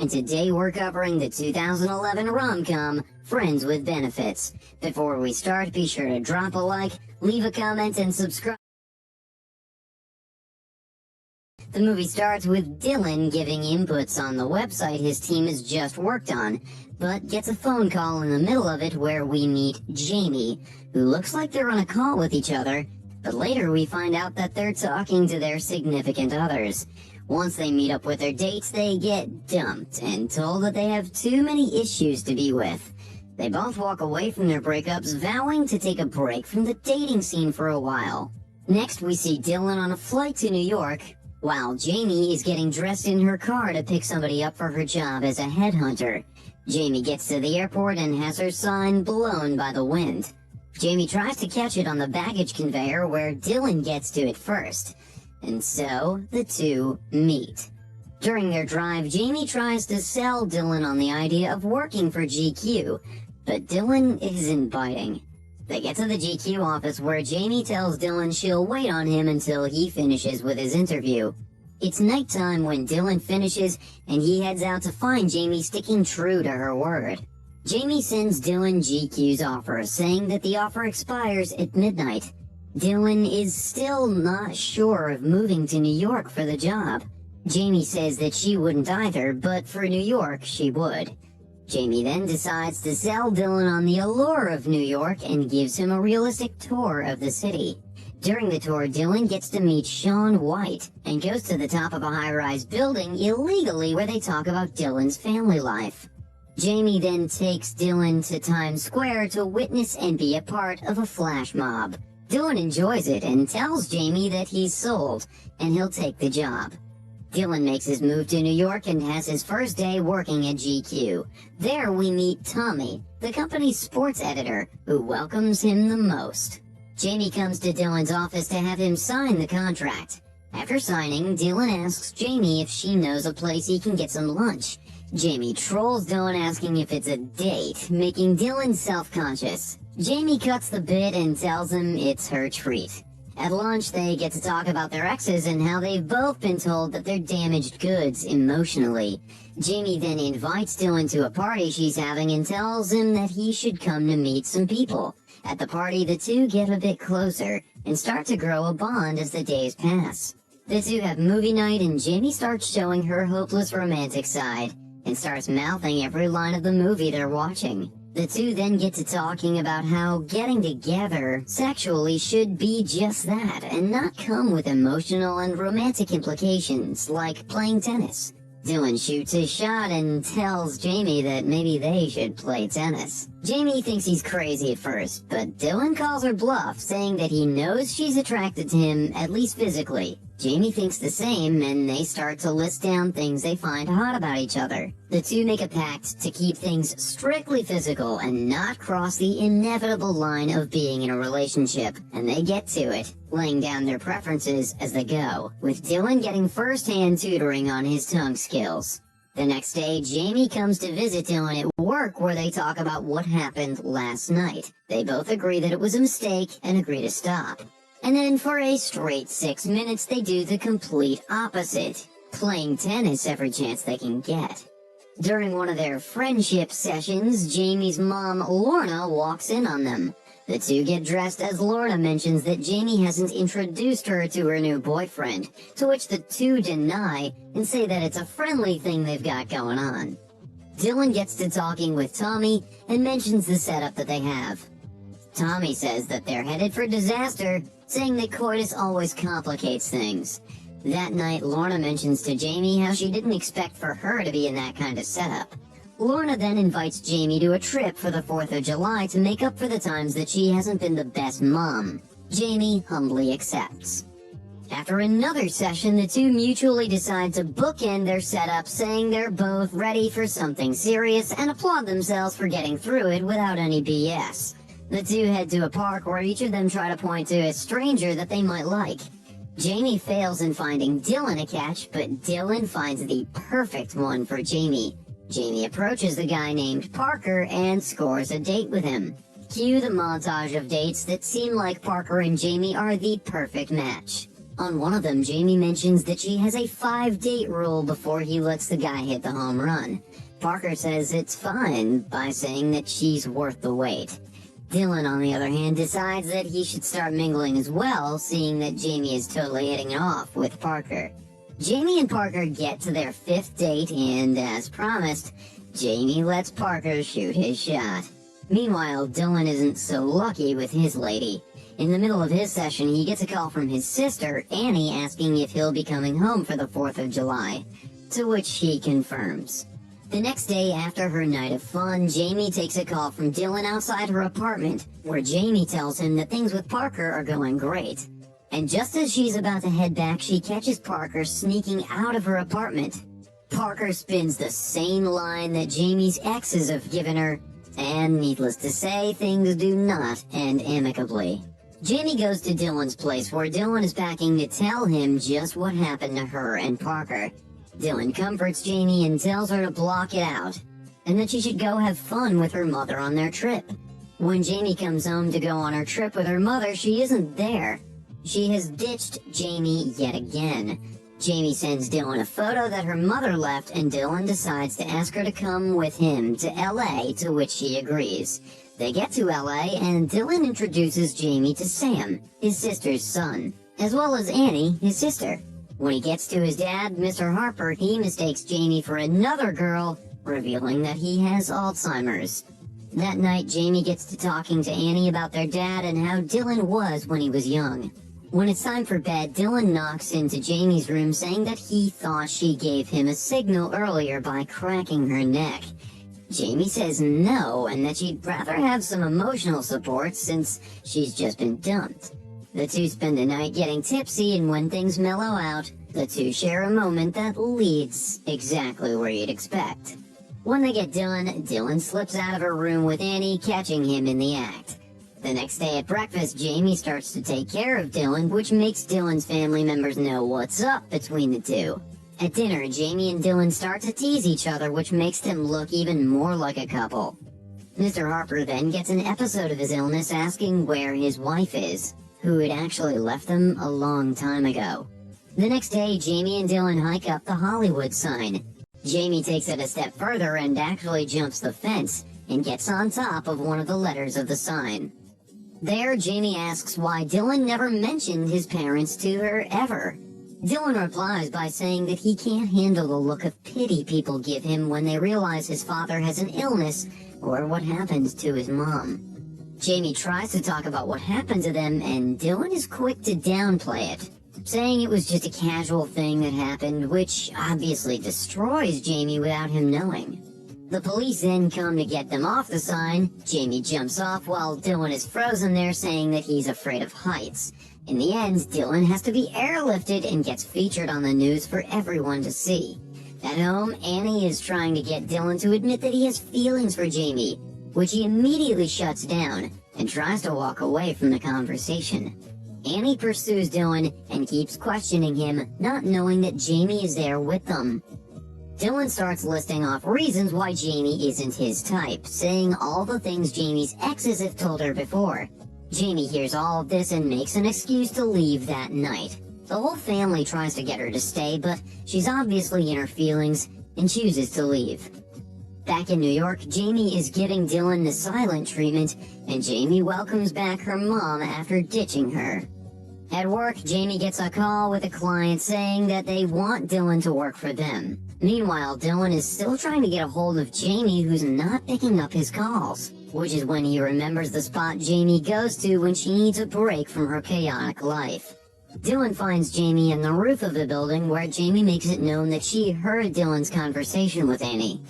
And today we're covering the 2011 rom-com, Friends with Benefits. Before we start, be sure to drop a like, leave a comment, and subscribe. The movie starts with Dylan giving inputs on the website his team has just worked on, but gets a phone call in the middle of it where we meet Jamie, who looks like they're on a call with each other, but later we find out that they're talking to their significant others. Once they meet up with their dates, they get dumped and told that they have too many issues to be with. They both walk away from their breakups, vowing to take a break from the dating scene for a while. Next, we see Dylan on a flight to New York, while Jamie is getting dressed in her car to pick somebody up for her job as a headhunter. Jamie gets to the airport and has her sign blown by the wind. Jamie tries to catch it on the baggage conveyor where Dylan gets to it first. And so, the two meet. During their drive, Jamie tries to sell Dylan on the idea of working for GQ, but Dylan isn't biting. They get to the GQ office where Jamie tells Dylan she'll wait on him until he finishes with his interview. It's nighttime when Dylan finishes, and he heads out to find Jamie sticking true to her word. Jamie sends Dylan GQ's offer, saying that the offer expires at midnight. Dylan is still not sure of moving to New York for the job. Jamie says that she wouldn't either, but for New York, she would. Jamie then decides to sell Dylan on the allure of New York and gives him a realistic tour of the city. During the tour, Dylan gets to meet Shaun White and goes to the top of a high-rise building illegally where they talk about Dylan's family life. Jamie then takes Dylan to Times Square to witness and be a part of a flash mob. Dylan enjoys it and tells Jamie that he's sold and he'll take the job. Dylan makes his move to New York and has his first day working at GQ. There we meet Tommy, the company's sports editor, who welcomes him the most. Jamie comes to Dylan's office to have him sign the contract. After signing, Dylan asks Jamie if she knows a place he can get some lunch. Jamie trolls Dylan asking if it's a date, making Dylan self-conscious. Jamie cuts the bit and tells him it's her treat. At lunch, they get to talk about their exes and how they've both been told that they're damaged goods emotionally. Jamie then invites Dylan to a party she's having and tells him that he should come to meet some people. At the party, the two get a bit closer and start to grow a bond as the days pass. The two have movie night and Jamie starts showing her hopeless romantic side and starts mouthing every line of the movie they're watching. The two then get to talking about how getting together sexually should be just that and not come with emotional and romantic implications like playing tennis. Dylan shoots his shot and tells Jamie that maybe they should play tennis. Jamie thinks he's crazy at first, but Dylan calls her bluff, saying that he knows she's attracted to him, at least physically. Jamie thinks the same, and they start to list down things they find hot about each other. The two make a pact to keep things strictly physical and not cross the inevitable line of being in a relationship, and they get to it, laying down their preferences as they go, with Dylan getting first-hand tutoring on his tongue skills. The next day, Jamie comes to visit Dylan at work where they talk about what happened last night. They both agree that it was a mistake and agree to stop. And then for a straight 6 minutes, they do the complete opposite, playing tennis every chance they can get. During one of their friendship sessions, Jamie's mom, Lorna, walks in on them. The two get dressed as Lorna mentions that Jamie hasn't introduced her to her new boyfriend, to which the two deny and say that it's a friendly thing they've got going on. Dylan gets to talking with Tommy and mentions the setup that they have. Tommy says that they're headed for disaster, saying that coitus always complicates things. That night, Lorna mentions to Jamie how she didn't expect for her to be in that kind of setup. Lorna then invites Jamie to a trip for the 4th of July to make up for the times that she hasn't been the best mom. Jamie humbly accepts. After another session, the two mutually decide to bookend their setup, saying they're both ready for something serious and applaud themselves for getting through it without any BS. The two head to a park where each of them try to point to a stranger that they might like. Jamie fails in finding Dylan a catch, but Dylan finds the perfect one for Jamie. Jamie approaches the guy named Parker and scores a date with him. Cue the montage of dates that seem like Parker and Jamie are the perfect match. On one of them, Jamie mentions that she has a 5-date rule before he lets the guy hit the home run. Parker says it's fine by saying that she's worth the wait. Dylan, on the other hand, decides that he should start mingling as well, seeing that Jamie is totally hitting it off with Parker. Jamie and Parker get to their 5th date, and as promised, Jamie lets Parker shoot his shot. Meanwhile, Dylan isn't so lucky with his lady. In the middle of his session, he gets a call from his sister, Annie, asking if he'll be coming home for the 4th of July, to which he confirms. The next day, after her night of fun, Jamie takes a call from Dylan outside her apartment, where Jamie tells him that things with Parker are going great. And just as she's about to head back, she catches Parker sneaking out of her apartment. Parker spins the same line that Jamie's exes have given her, and needless to say, things do not end amicably. Jamie goes to Dylan's place, where Dylan is packing to tell him just what happened to her and Parker. Dylan comforts Jamie and tells her to block it out, and that she should go have fun with her mother on their trip. When Jamie comes home to go on her trip with her mother, she isn't there. She has ditched Jamie yet again. Jamie sends Dylan a photo that her mother left, and Dylan decides to ask her to come with him to LA, to which she agrees. They get to LA, and Dylan introduces Jamie to Sam, his sister's son, as well as Annie, his sister. When he gets to his dad, Mr. Harper, he mistakes Jamie for another girl, revealing that he has Alzheimer's. That night, Jamie gets to talking to Annie about their dad and how Dylan was when he was young. When it's time for bed, Dylan knocks into Jamie's room saying that he thought she gave him a signal earlier by cracking her neck. Jamie says no, and that she'd rather have some emotional support since she's just been dumped. The two spend the night getting tipsy, and when things mellow out, the two share a moment that leads exactly where you'd expect. When they get done, Dylan slips out of her room with Annie, catching him in the act. The next day at breakfast, Jamie starts to take care of Dylan, which makes Dylan's family members know what's up between the two. At dinner, Jamie and Dylan start to tease each other, which makes them look even more like a couple. Mr. Harper then gets an episode of his illness asking where his wife is, who had actually left them a long time ago. The next day, Jamie and Dylan hike up the Hollywood sign. Jamie takes it a step further and actually jumps the fence and gets on top of one of the letters of the sign. There, Jamie asks why Dylan never mentioned his parents to her ever. Dylan replies by saying that he can't handle the look of pity people give him when they realize his father has an illness or what happened to his mom. Jamie tries to talk about what happened to them, and Dylan is quick to downplay it, saying it was just a casual thing that happened, which obviously destroys Jamie without him knowing. The police then come to get them off the sign. Jamie jumps off while Dylan is frozen there, saying that he's afraid of heights. In the end, Dylan has to be airlifted and gets featured on the news for everyone to see. At home, Annie is trying to get Dylan to admit that he has feelings for Jamie, which he immediately shuts down and tries to walk away from the conversation. Annie pursues Dylan and keeps questioning him, not knowing that Jamie is there with them. Dylan starts listing off reasons why Jamie isn't his type, saying all the things Jamie's exes have told her before. Jamie hears all of this and makes an excuse to leave that night. The whole family tries to get her to stay, but she's obviously in her feelings and chooses to leave. Back in New York, Jamie is giving Dylan the silent treatment, and Jamie welcomes back her mom after ditching her. At work, Jamie gets a call with a client saying that they want Dylan to work for them. Meanwhile, Dylan is still trying to get a hold of Jamie, who's not picking up his calls, which is when he remembers the spot Jamie goes to when she needs a break from her chaotic life. Dylan finds Jamie in the roof of the building, where Jamie makes it known that she heard Dylan's conversation with Annie.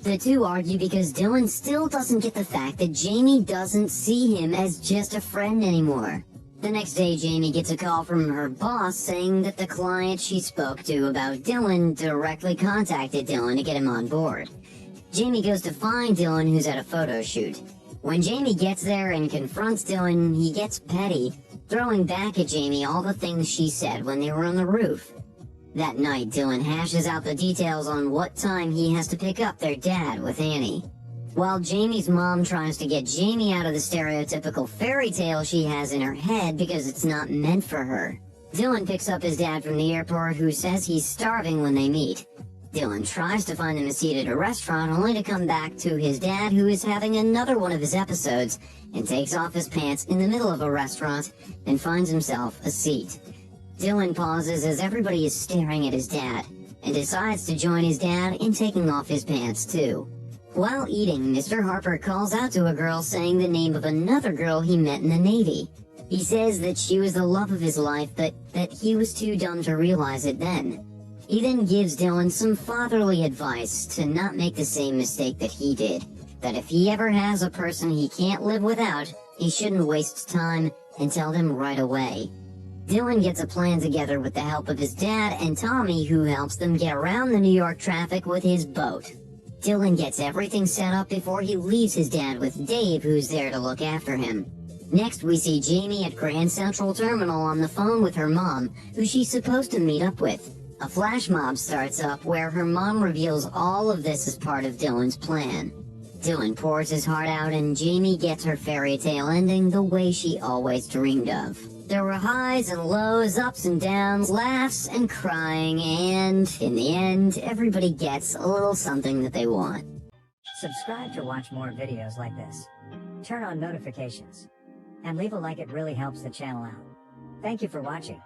The two argue because Dylan still doesn't get the fact that Jamie doesn't see him as just a friend anymore. The next day, Jamie gets a call from her boss saying that the client she spoke to about Dylan directly contacted Dylan to get him on board. Jamie goes to find Dylan, who's at a photo shoot. When Jamie gets there and confronts Dylan, he gets petty, throwing back at Jamie all the things she said when they were on the roof. That night, Dylan hashes out the details on what time he has to pick up their dad with Annie. While Jamie's mom tries to get Jamie out of the stereotypical fairy tale she has in her head because it's not meant for her. Dylan picks up his dad from the airport, who says he's starving when they meet. Dylan tries to find him a seat at a restaurant, only to come back to his dad, who is having another one of his episodes, and takes off his pants in the middle of a restaurant and finds himself a seat. Dylan pauses as everybody is staring at his dad, and decides to join his dad in taking off his pants too. While eating, Mr. Harper calls out to a girl saying the name of another girl he met in the Navy. He says that she was the love of his life, but that he was too dumb to realize it then. He then gives Dylan some fatherly advice to not make the same mistake that he did. That if he ever has a person he can't live without, he shouldn't waste time and tell them right away. Dylan gets a plan together with the help of his dad and Tommy, who helps them get around the New York traffic with his boat. Dylan gets everything set up before he leaves his dad with Dave, who's there to look after him. Next, we see Jamie at Grand Central Terminal on the phone with her mom, who she's supposed to meet up with. A flash mob starts up where her mom reveals all of this as part of Dylan's plan. Dylan pours his heart out and Jamie gets her fairy tale ending the way she always dreamed of. There were highs and lows, ups and downs, laughs and crying, and in the end, everybody gets a little something that they want. Subscribe to watch more videos like this. Turn on notifications. And leave a like, it really helps the channel out. Thank you for watching.